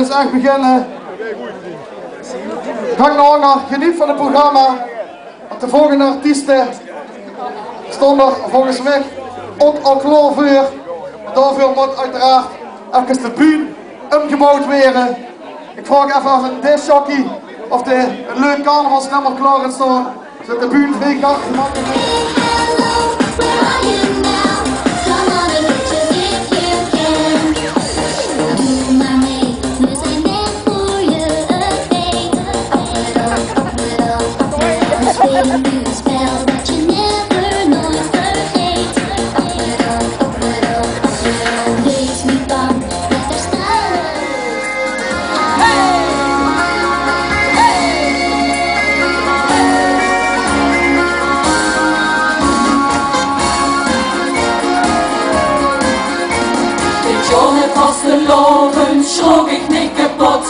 dus echt beginnen. Gang nog langer, geniet van het programma. Want de volgende artiesten stonden volgens mij ook al klaar voor. Daarvoor moet uiteraard even de bühne omgebouwd worden. Ik vraag even of een discjockey of de een leuk carnavalsnummer klaar is staan. Zodat de bühne vrij gaat. Logen schrok ik niet kapot.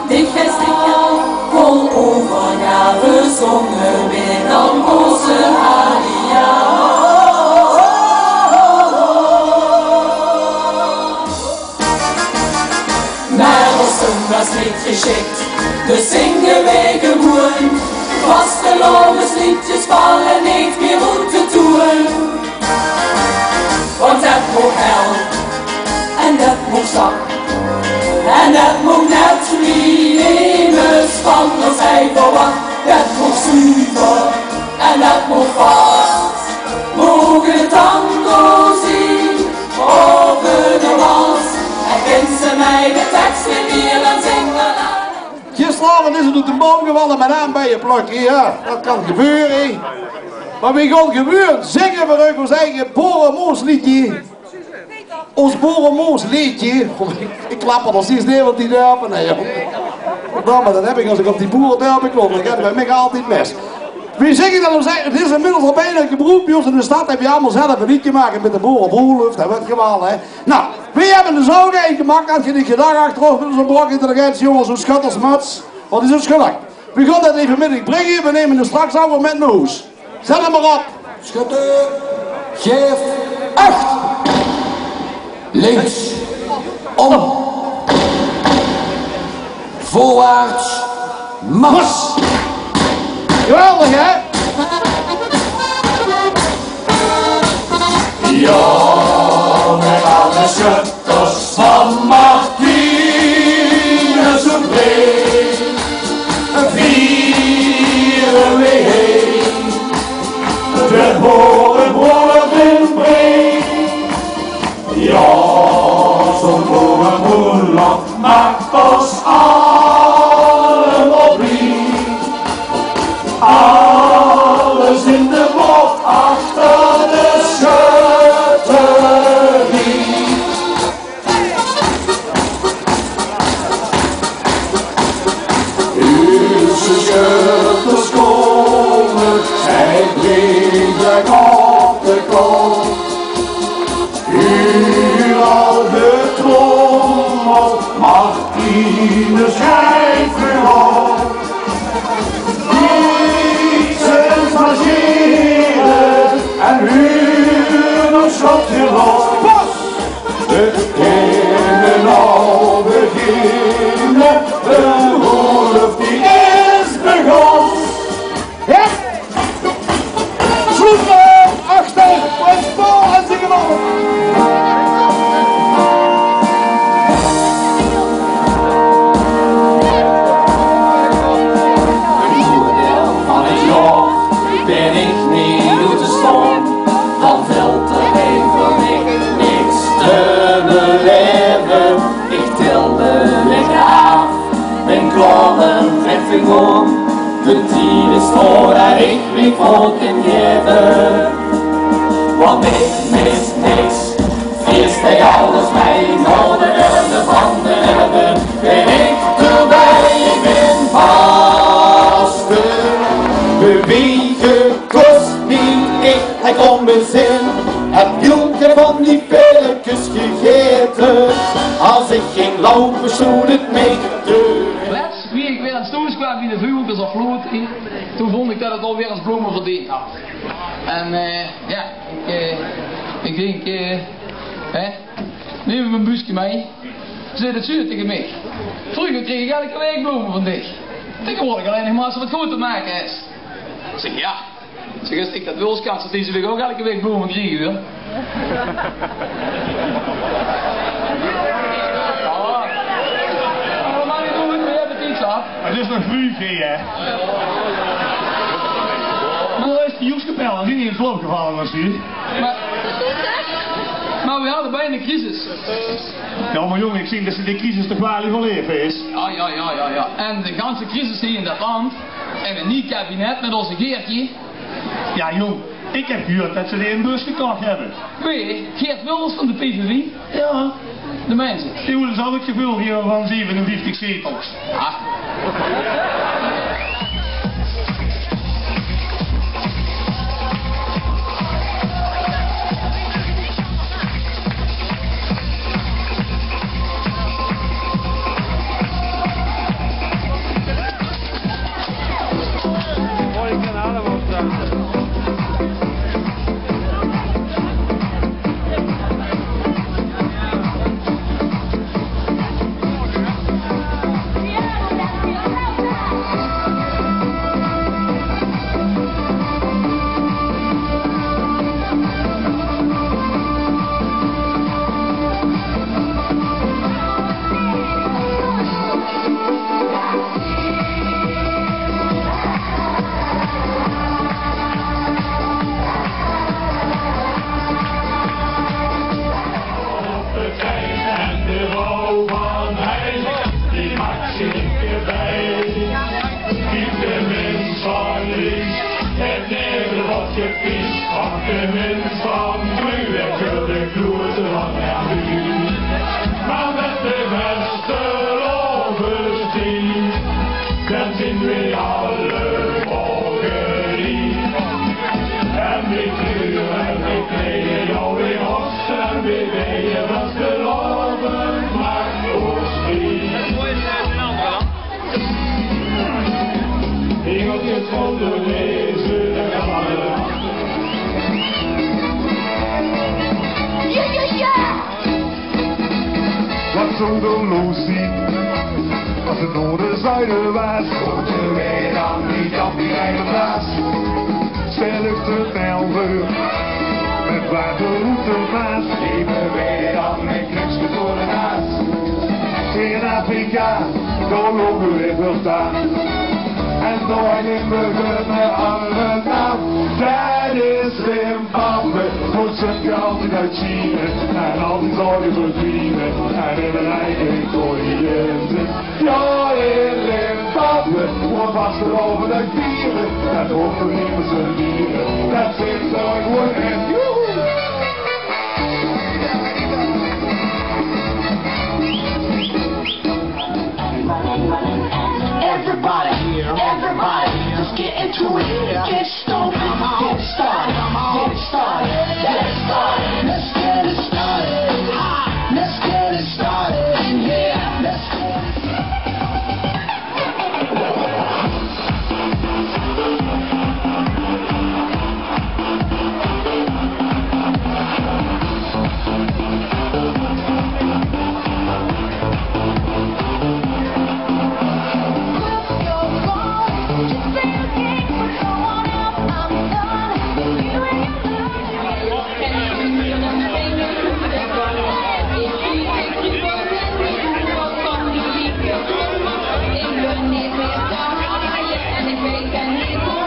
Dicht gestikken, vol overgave, zongen weer dan onze aria. Maar Osten was niet geschikt, dus zingen wij gewoon. Vastelovens liedjes vallen niet meer goed te doen. Want het moet hel. En dat moet zak, en dat moet net immers van ons eigen wacht. Dat moet super, en dat moet vast. Mogen de tango zien, over de wals. En kent ze mij de tekst weer, dan zingen. Gisteravond is het op de boom gevallen met aan bij je plukje, ja. Dat kan gebeuren. Maar wie gaat gebeuren? Zingen we ook ons eigen boerenmoesliedje. Ons boerenmoesliedje. Ik klap er nog steeds neer op die dorpen. Nee, joh. Maar dat heb ik als ik op die boerendorpen kom. Dan gaat het bij mij altijd mis. Wie zingen dan ons eigen? Het is inmiddels al bijna een beroep. Bij ons in de stad heb je allemaal zelf een liedje maken met de boerenbroerluft. Dat wordt gewoon, hè. Nou, we hebben dus ook een gemaakt. Als je die gedag achterop met zo'n blok intelligentie, jongens, zo'n schuttersmuts. Wat is het schuldig? We gaan dat even midden brengen. We nemen er straks over met noes. Zet hem maar op. Schutter, geef, acht. Links, om, voorwaarts, mars. Geweldig, hè? Ja, met alle schutters van Martinus en Bree, vieren we heen. De boren worden breed. Ja, zo'n boerenmoerland maakt ons allen opnieuw. Alles in de bocht achter de schutterie. Uwse schutters komen, zij brengen op de kop. Al getrommeld, Martinus schrijft weer op. Fietsers marcheren en huren schot je los. We kunnen al beginnen, de oorlog die is begonnen. Ja? Sloepen, achter, het spoor en zingen op. Ben ik niet door te staan, dan valt er even niks te beleven. Ik tilde lekker af, ben klaar en treffing om. De tijd is voor dat ik mijn volk in geven. Want ik mis niks, vies bij alles mijn noden en de banden hebben. Ben ik erbij, ik ben vaste. Bewegen kost niet echt, hij komt met zin. Heb Julke van die velletjes gegeten. Als ik ging lopen, stond het mee te deur. Laatst, wie ik weer aan het stoos kwam in de vuurtjes of vloed, toen vond ik dat het alweer als bloemen verdiend had. En ja, ik denk, neem mijn busje mee. zei het zuur tegen mij. Vroeger kreeg ik elke week bloemen van dich. Tegenwoordig alleen nog maar als er wat goed te maken is. Ik zeg ja. Ik zeg, als ik dat wil, kan ze deze week ook elke week bloemen krijgen hoor. Maar niet doen, we hebben het iets af. Het is nog vroeg hè. Maar waar is die Joes Kapel? Die niet in het sloop gevallen was die. Maar we hadden bijna een crisis. Ja maar jongen, ik zie dat ze die crisis toch wel overleven is. Ja. En de ganse crisis hier in dat land. En een nieuw kabinet met onze Geertje. Ja jong, ik heb gehoord dat ze die een bus gekocht hebben. Wie? Geert Wilders van de PVV? Ja. De mensen. Die willen ze ook gevuld hier van 57 zetels. Ah. Als het noorden zuiden was, moeten wij dan niet op die eigen plaats. Stellig te Melver, met waterroute maas, nemen wij dan met kruksje voor de naas. In Afrika, daar lopen we weer staan. En door Limburg met alle naam, dat is Zimbabwe, moet zijn altijd uit China, en al die zorgen verdwijnen, en in een eigen koeien zit. Ja, in Zimbabwe, wordt vast erover de dieren, dat overnemen ze dieren, dat zit zo gewoon in. Everybody, just get into it. Get stoned, get started, get started, get started. Let's get it started. Let's get it started in here. Let's get it Ik ben niet meer staan, en ik weet niet